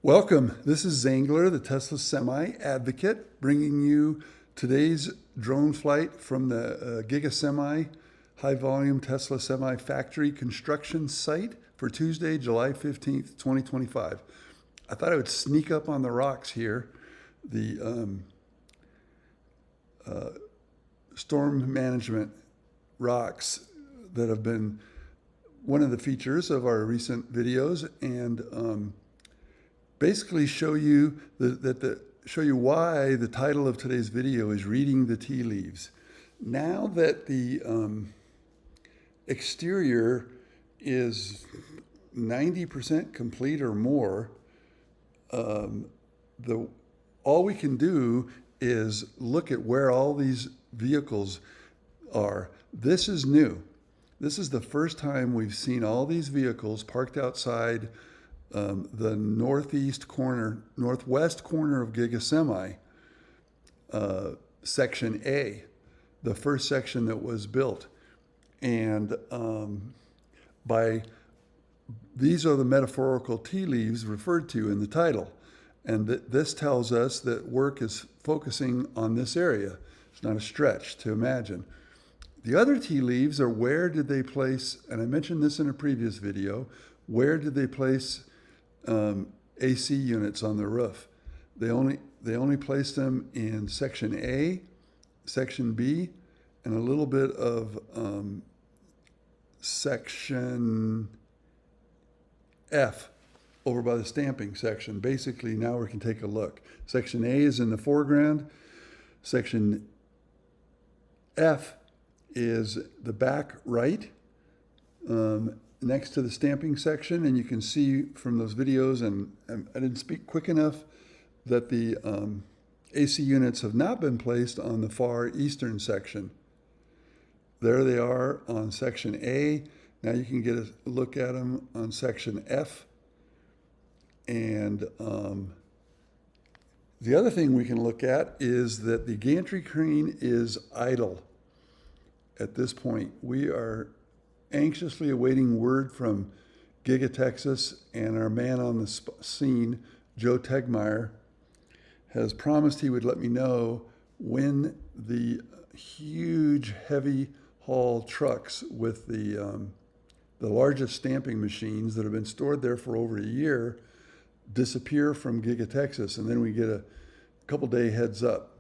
Welcome. This is Zangler, the Tesla Semi advocate, bringing you today's drone flight from the Giga Semi high volume Tesla Semi factory construction site for Tuesday, July 15th, 2025. I thought I would sneak up on the rocks here. The storm management rocks that have been one of the features of our recent videos, and basically show you show you why the title of today's video is Reading the Tea Leaves. Now that the exterior is 90% complete or more, all we can do is look at where all these vehicles are. This is new. This is the first time we've seen all these vehicles parked outside the northwest corner of Giga Semi, Section A, the first section that was built. And these are the metaphorical tea leaves referred to in the title. And this tells us that work is focusing on this area. It's not a stretch to imagine. The other tea leaves are where did they place, and I mentioned this in a previous video, where did they place AC units on the roof? They only placed them in Section A, Section B, and a little bit of Section F over by the stamping section. Basically, now we can take a look. Section A is in the foreground. Section F is the back right, next to the stamping section, and you can see from those videos, and I didn't speak quick enough, that the AC units have not been placed on the far eastern section. There they are on Section A. Now you can get a look at them on Section F. And the other thing we can look at is that the gantry crane is idle at this point. We are anxiously awaiting word from Giga Texas, and our man on the scene, Joe Tegmeyer, has promised he would let me know when the huge heavy haul trucks with the largest stamping machines that have been stored there for over a year disappear from Giga Texas, and then we get a couple day heads up.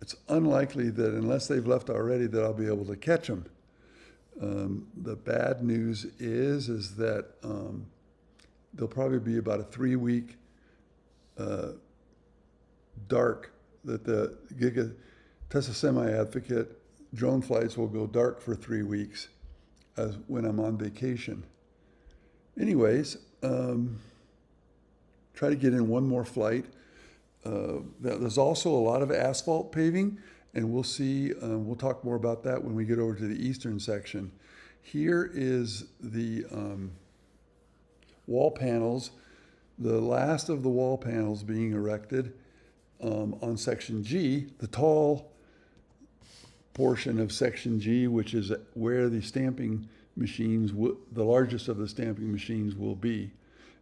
It's unlikely that unless they've left already that I'll be able to catch them. The bad news is that there'll probably be about a 3-week dark, that the Giga Tesla Semi advocate drone flights will go dark for 3 weeks as when I'm on vacation. Anyways, try to get in one more flight. There's also a lot of asphalt paving, and we'll see, we'll talk more about that when we get over to the eastern section. Here is the wall panels, the last of the wall panels being erected on Section G, the tall portion of Section G, which is where the stamping machines, the largest of the stamping machines will be,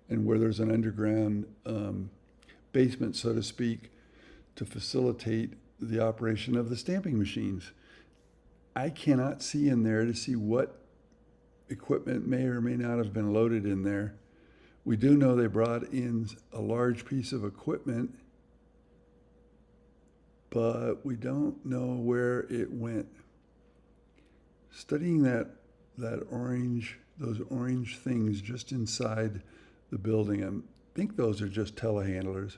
and where there's an underground basement, so to speak, to facilitate the operation of the stamping machines. I cannot see in there to see what equipment may or may not have been loaded in there. We do know they brought in a large piece of equipment, but we don't know where it went. Studying those orange things just inside the building, I think those are just telehandlers,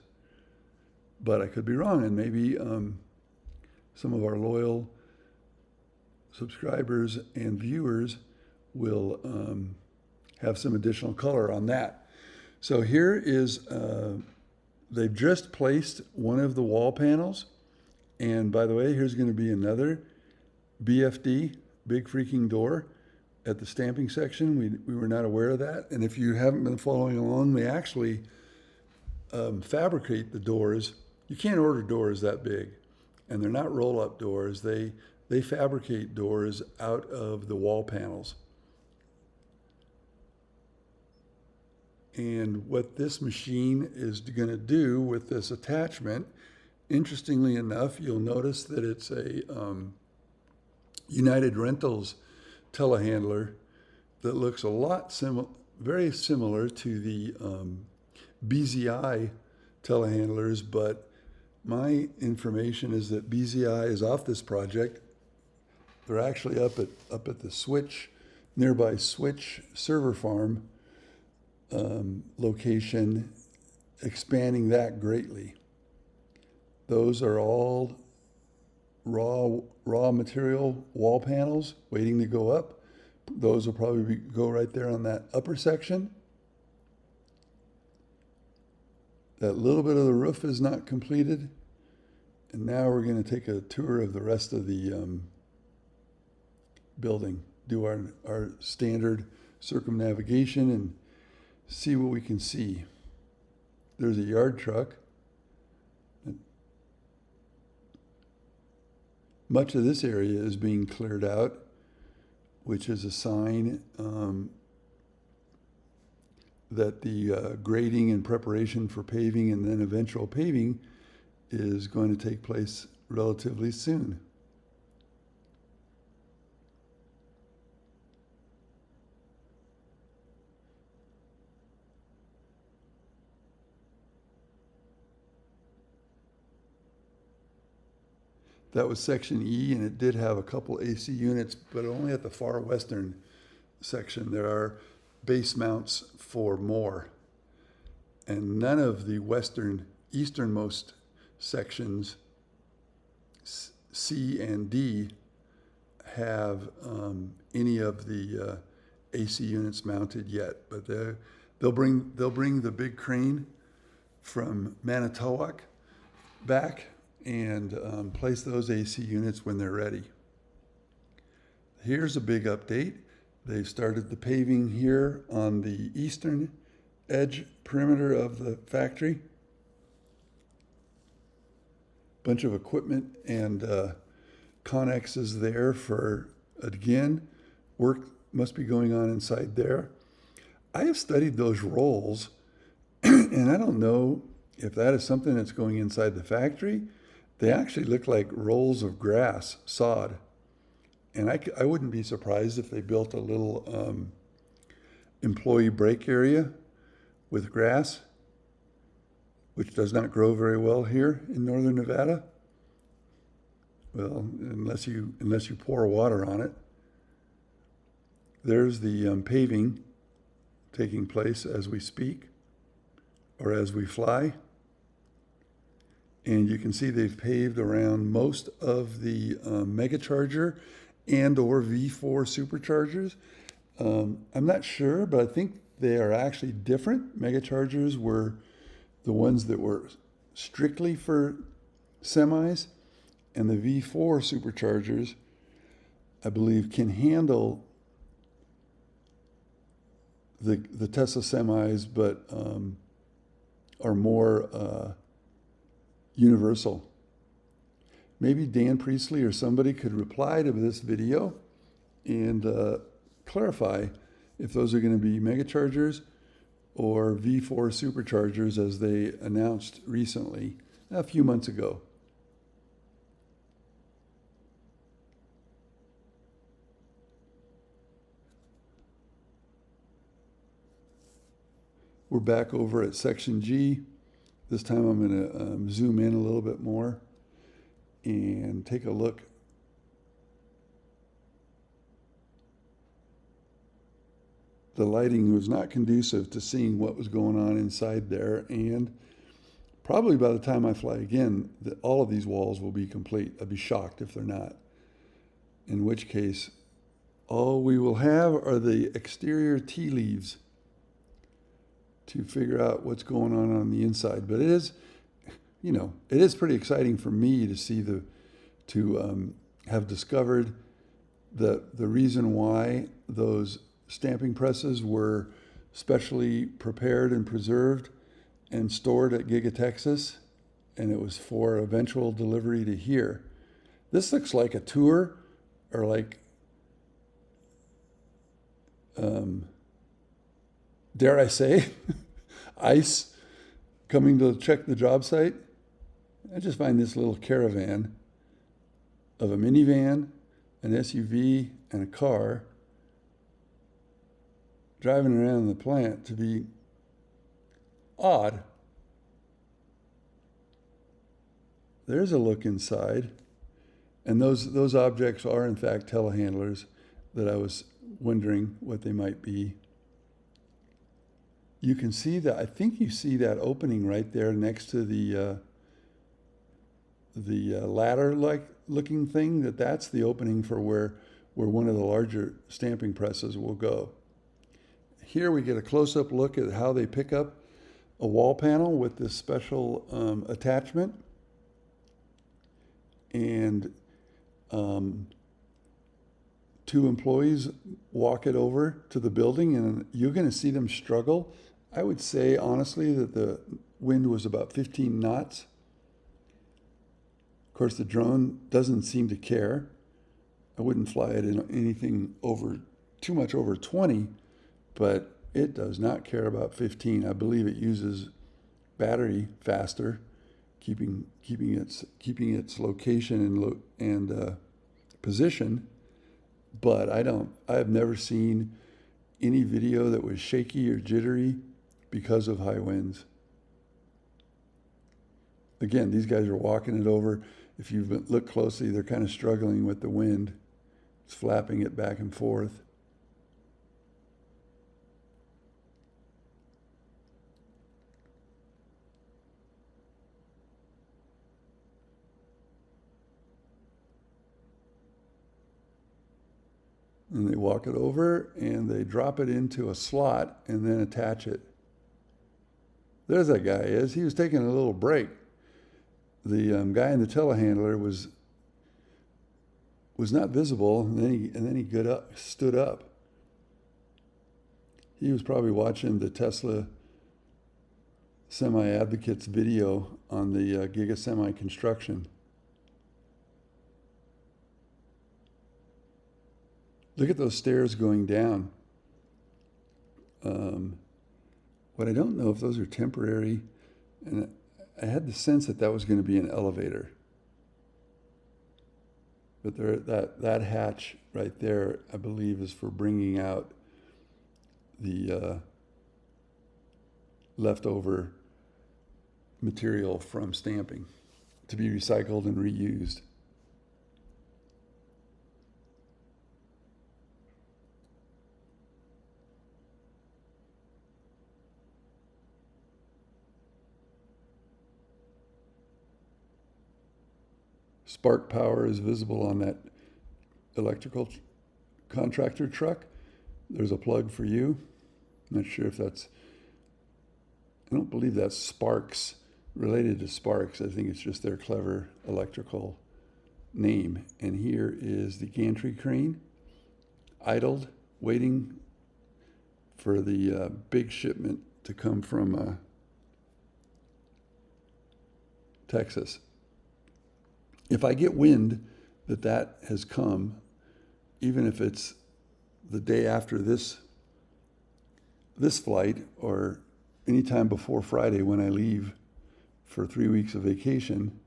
but I could be wrong, and maybe some of our loyal subscribers and viewers will have some additional color on that. So here is, they've just placed one of the wall panels, and by the way, here's going to be another BFD, big freaking door, at the stamping section. We were not aware of that, and if you haven't been following along, they actually fabricate the doors. You can't order doors that big, and they're not roll-up doors. They fabricate doors out of the wall panels. And what this machine is going to do with this attachment, interestingly enough, you'll notice that it's a United Rentals telehandler that looks a lot very similar to the BZI telehandlers, but my information is that BZI is off this project. They're actually up at the nearby Switch server farm location, expanding that greatly. Those are all raw material wall panels waiting to go up. Those will probably go right there on that upper section. That little bit of the roof is not completed. And now we're going to take a tour of the rest of the building, do our standard circumnavigation and see what we can see. There's a yard truck. Much of this area is being cleared out, which is a sign that the grading and preparation for paving and then eventual paving is going to take place relatively soon. That was section E, and it did have a couple AC units, but only at the far western section. There are base mounts for more. And none of the easternmost sections, C and D, have any of the AC units mounted yet. But they'll bring the big crane from Manitowoc back and place those AC units when they're ready. Here's a big update. They started the paving here on the eastern edge perimeter of the factory. Bunch of equipment and connexes there for, again, work must be going on inside there. I have studied those rolls, and I don't know if that is something that's going inside the factory. They actually look like rolls of grass, sod. And I wouldn't be surprised if they built a little employee break area with grass, which does not grow very well here in northern Nevada. Well, unless you pour water on it. There's the paving taking place as we speak, or as we fly. And you can see they've paved around most of the megacharger and or V4 superchargers. I'm not sure, but I think they are actually different. Megachargers were the ones that were strictly for semis, and the V4 superchargers, I believe, can handle the Tesla semis, but are more universal. Maybe Dan Priestley or somebody could reply to this video and clarify if those are going to be megachargers or V4 superchargers as they announced recently, a few months ago. We're back over at section G. This time I'm going to zoom in a little bit more and take a look. The lighting was not conducive to seeing what was going on inside there, and probably by the time I fly again, all of these walls will be complete. I'd be shocked if they're not. In which case, all we will have are the exterior tea leaves to figure out what's going on the inside. But it is, it is pretty exciting for me to see to have discovered the reason why those stamping presses were specially prepared and preserved and stored at Giga Texas, and it was for eventual delivery to here. This looks like a tour, or like dare I say, ICE coming to check the job site. I just find this little caravan of a minivan, an SUV, and a car driving around the plant to be odd. There's a look inside. And those objects are, in fact, telehandlers that I was wondering what they might be. You can see that, I think you see that opening right there next to the ladder-like looking thing, that's the opening for where one of the larger stamping presses will go. Here we get a close-up look at how they pick up a wall panel with this special attachment. And two employees walk it over to the building, and you're going to see them struggle. I would say, honestly, that the wind was about 15 knots. Of course, the drone doesn't seem to care. I wouldn't fly it in anything too much over 20, but it does not care about 15. I believe it uses battery faster, keeping its location and position. But I've never seen any video that was shaky or jittery because of high winds. Again, these guys are walking it over. If you look closely, they're kind of struggling with the wind. It's flapping it back and forth. And they walk it over and they drop it into a slot and then attach it. There's that guy is. He was taking a little break. The guy in the telehandler was not visible, and then he stood up. He was probably watching the Tesla Semi Advocates video on the Giga Semi construction. Look at those stairs going down. What I don't know if those are temporary, and I had the sense that was going to be an elevator. But that hatch right there, I believe, is for bringing out the leftover material from stamping to be recycled and reused. Spark power is visible on that electrical contractor truck. There's a plug for you. Not sure if I don't believe that's Sparks, related to Sparks. I think it's just their clever electrical name. And here is the Gantry crane, idled, waiting for the big shipment to come from Texas. If I get wind that has come, even if it's the day after this flight or anytime before Friday when I leave for 3 weeks of vacation,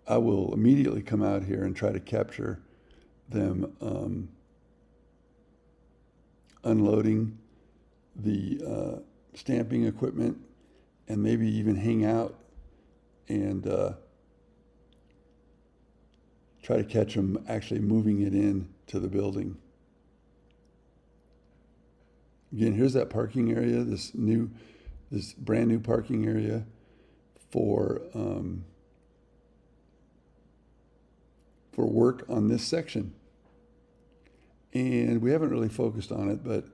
I will immediately come out here and try to capture them unloading the stamping equipment, and maybe even hang out and try to catch them actually moving it in to the building. Again, here's that parking area, this brand new parking area for work on this section. And we haven't really focused on it, but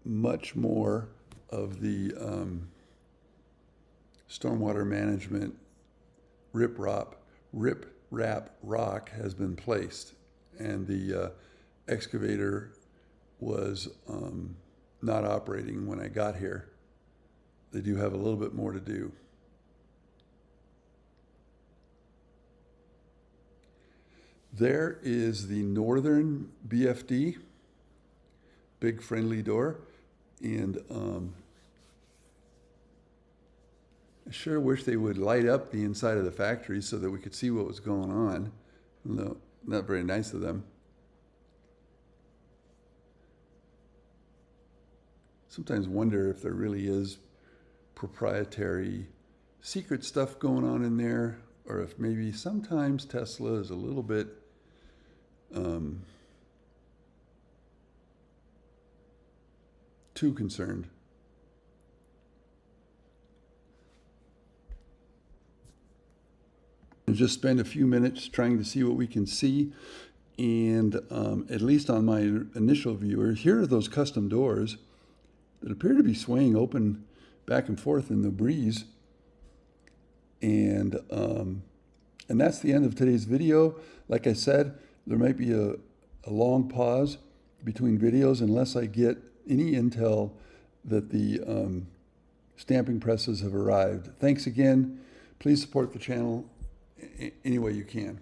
much more of the stormwater management rip-wrap rock has been placed, and the excavator was not operating when I got here. They do have a little bit more to do. There is the northern BFD big friendly door. And I sure wish they would light up the inside of the factory so that we could see what was going on. No, not very nice of them. Sometimes wonder if there really is proprietary secret stuff going on in there, or if maybe sometimes Tesla is a little bit too concerned. And just spend a few minutes trying to see what we can see. And at least on my initial viewer, here are those custom doors that appear to be swaying open back and forth in the breeze. And that's the end of today's video. Like I said, there might be a long pause between videos unless I get any intel that the stamping presses have arrived. Thanks again. Please support the channel any way you can.